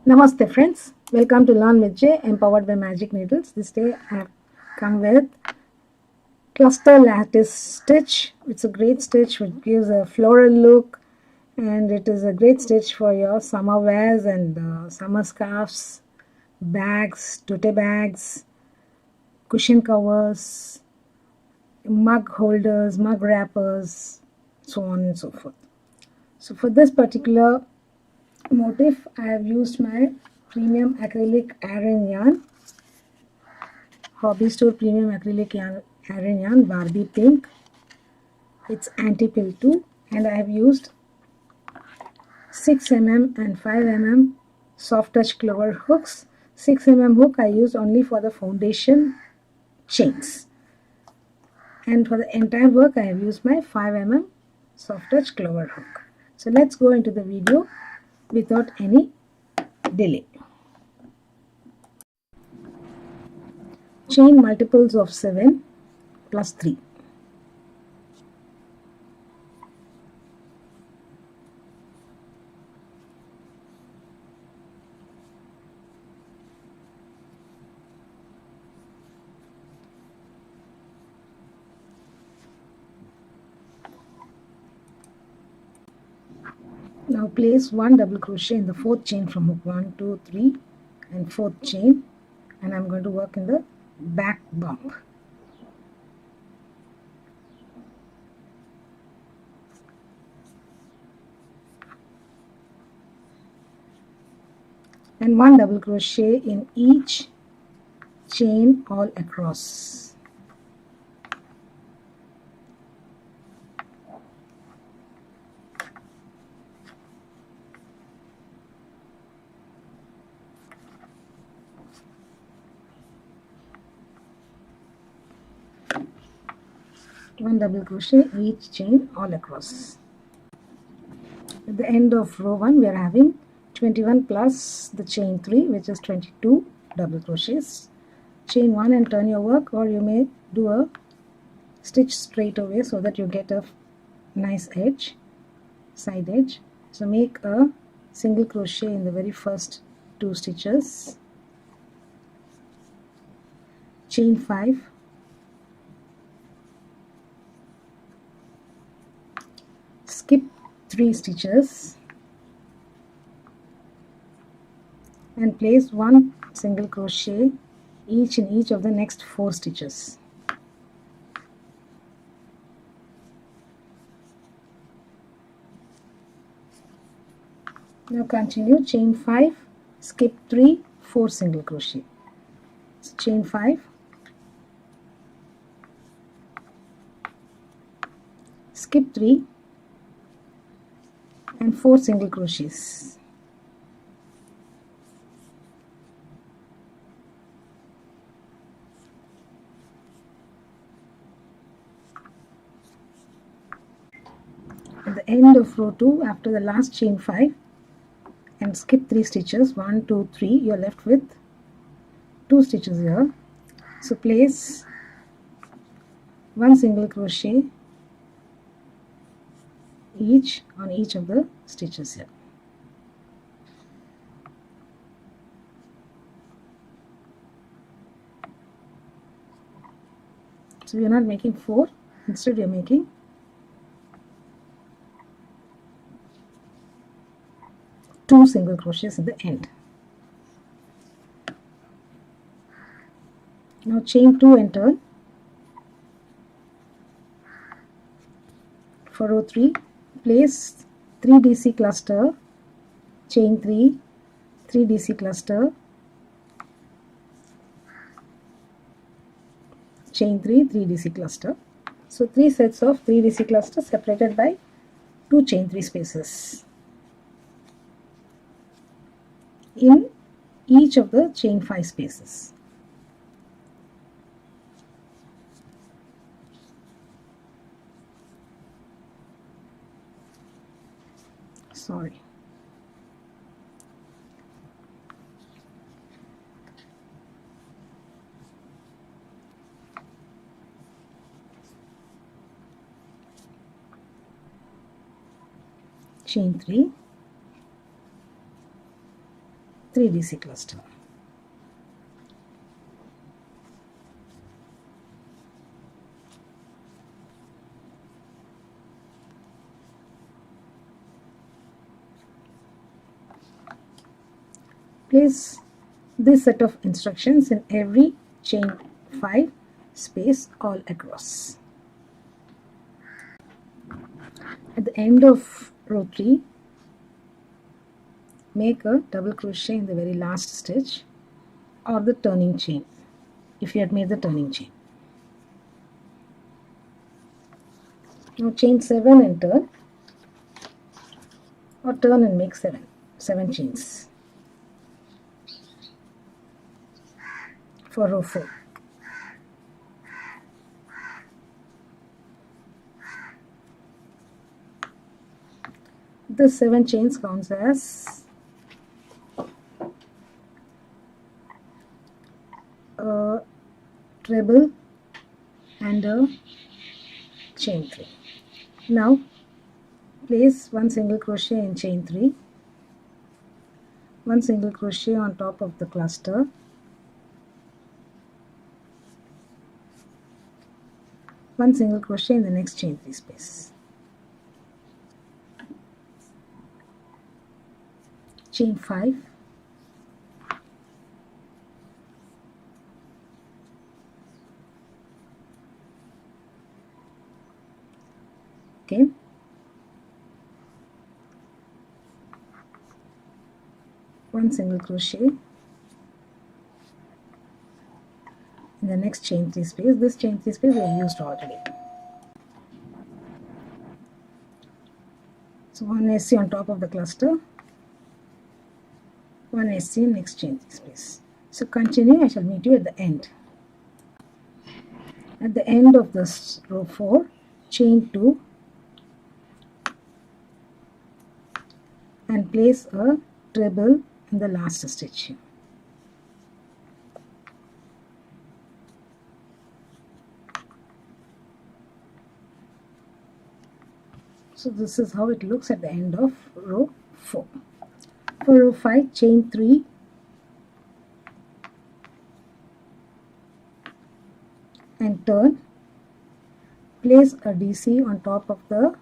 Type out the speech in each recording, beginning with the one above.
Namaste friends, welcome to Learn with J, empowered by Magic Needles. This day I have come with cluster lattice stitch. It's a great stitch which gives a floral look, and it is a great stitch for your summer wears and summer scarves, bags, tote bags, cushion covers, mug holders, mug wrappers, so on and so forth. So for this particular motif I have used my premium acrylic Aran yarn, Hobby Store premium acrylic yarn, Aran yarn, Barbie pink. It's anti-pill too, and I have used 6 mm and 5 mm soft touch clover hooks. 6 mm hook I used only for the foundation chains, and for the entire work I have used my 5 mm soft touch clover hook. So let's go into the video without any delay. Chain multiples of 7 plus 3. Now place 1 double crochet in the 4th chain from hook 1, 2, 3 and 4th chain, and I'm going to work in the back bump. And 1 double crochet in each chain all across. One double crochet each chain all across. At the end of row 1 we are having 21 plus the chain 3, which is 22 double crochets. Chain 1 and turn your work, or you may do a stitch straight away so that you get a nice edge, side edge. So make a single crochet in the very first 2 stitches, chain 5, skip 3 stitches and place 1 single crochet each in each of the next 4 stitches. Now continue chain 5, skip 3, 4 single crochet. So chain 5, skip 3 and 4 single crochets. At the end of row 2, after the last chain 5 and skip 3 stitches, 1, 2, 3, you are left with 2 stitches here. So place 1 single crochet each on each of the stitches here. So we are not making 4, instead we are making 2 single crochets at the end. Now chain 2 and turn. For row 3, place 3 DC cluster, chain 3, 3 DC cluster, chain 3, 3 DC cluster. So 3 sets of 3 DC clusters separated by 2 chain 3 spaces in each of the chain 5 spaces. Sorry. Chain 3, 3DC cluster. Place this set of instructions in every chain 5 space all across. At the end of row 3, make a double crochet in the very last stitch or the turning chain if you had made the turning chain. Now chain 7 and turn, or turn and make 7 chains for row 4. The 7 chains counts as a treble and a chain 3. Now place 1 single crochet in chain 3, 1 single crochet on top of the cluster, 1 single crochet in the next chain 3 space, chain 5, okay, one single crochet in the next chain 3 space. This chain 3 space we have used already. So 1 SC on top of the cluster, 1 SC in next chain 3 space. So continue. I shall meet you at the end. At the end of this row 4, chain 2 and place a treble in the last stitch here. So this is how it looks at the end of row 4. For row 5, chain 3 and turn, place a DC on top of the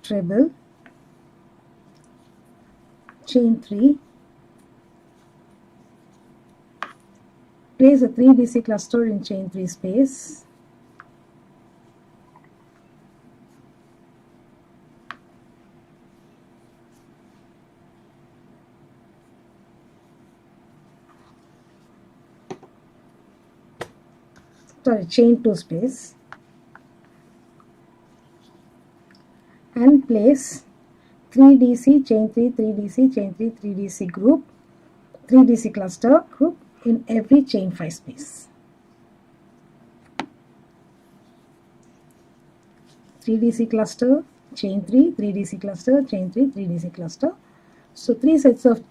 treble, chain 3, place a 3 DC cluster in chain 3 space, chain 2 space, and place 3 DC, chain 3, 3 DC, chain 3, 3 DC group, 3 DC cluster group in every chain 5 space. 3 DC cluster, chain 3, 3 DC cluster, chain 3, 3 DC cluster. So 3 sets of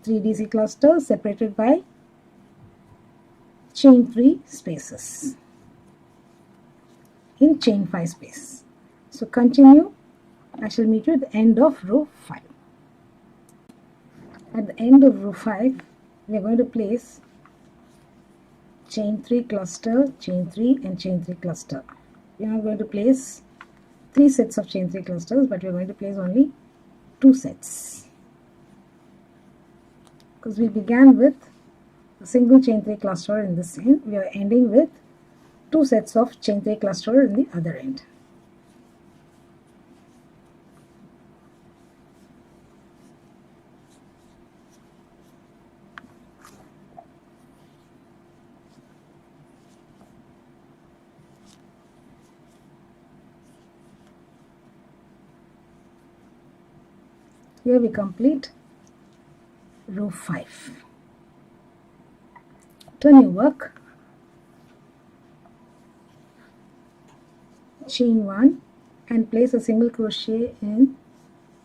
3 DC clusters separated by chain 3 spaces in chain 5 space. So continue. I shall meet you at the end of row 5. At the end of row 5, we are going to place chain 3 cluster, chain 3 and chain 3 cluster. We are not going to place 3 sets of chain 3 clusters, but we are going to place only 2 sets. Because we began with a single chain 3 cluster in this end, we are ending with 2 sets of chain 3 cluster in the other end. Here we complete row 5. Turn your work, chain 1 and place a single crochet in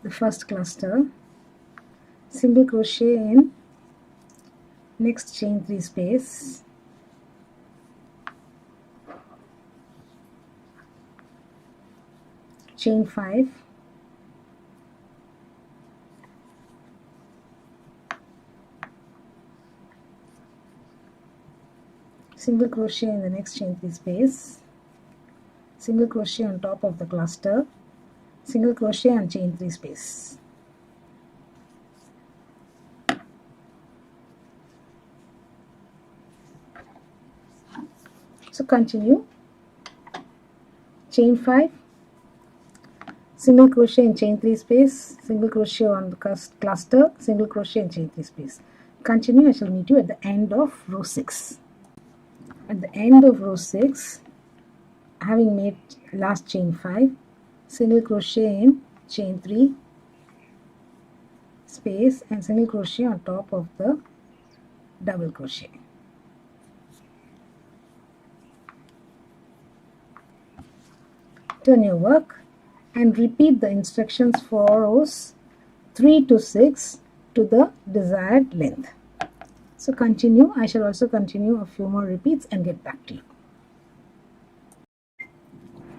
the first cluster, single crochet in next chain 3 space, chain 5, single crochet in the next chain 3 space, single crochet on top of the cluster, single crochet and chain 3 space. So continue, chain 5, single crochet and chain 3 space, single crochet on the cluster, single crochet and chain 3 space. Continue. I shall meet you at the end of row 6. At the end of row 6, having made last chain 5, single crochet in chain 3 space and single crochet on top of the double crochet. Turn your work and repeat the instructions for rows 3 to 6 to the desired length. So continue. I shall also continue a few more repeats and get back to you.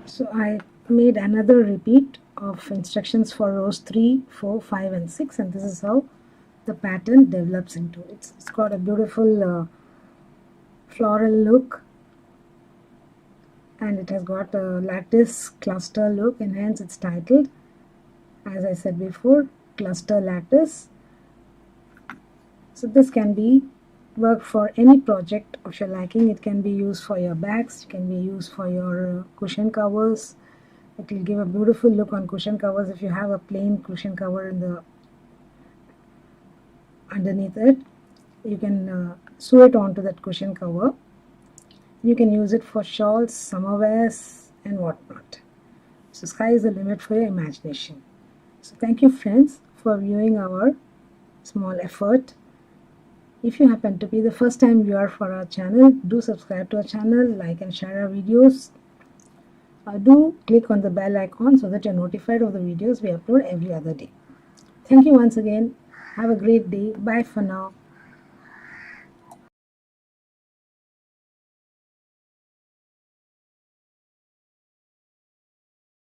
So I made another repeat of instructions for rows 3, 4, 5 and 6, and this is how the pattern develops into. It's got a beautiful floral look, and it has got a lattice cluster look, and hence it's titled, as I said before, cluster lattice. So this can be work for any project of your liking. It can be used for your bags, it can be used for your cushion covers. It will give a beautiful look on cushion covers if you have a plain cushion cover in the underneath it. You can sew it onto that cushion cover. You can use it for shawls, summer wears and whatnot. So sky is the limit for your imagination. So thank you friends for viewing our small effort. If you happen to be the first time viewer for our channel, do subscribe to our channel, like and share our videos. Do click on the bell icon so that you're notified of the videos we upload every other day. Thank you once again. Have a great day. Bye for now.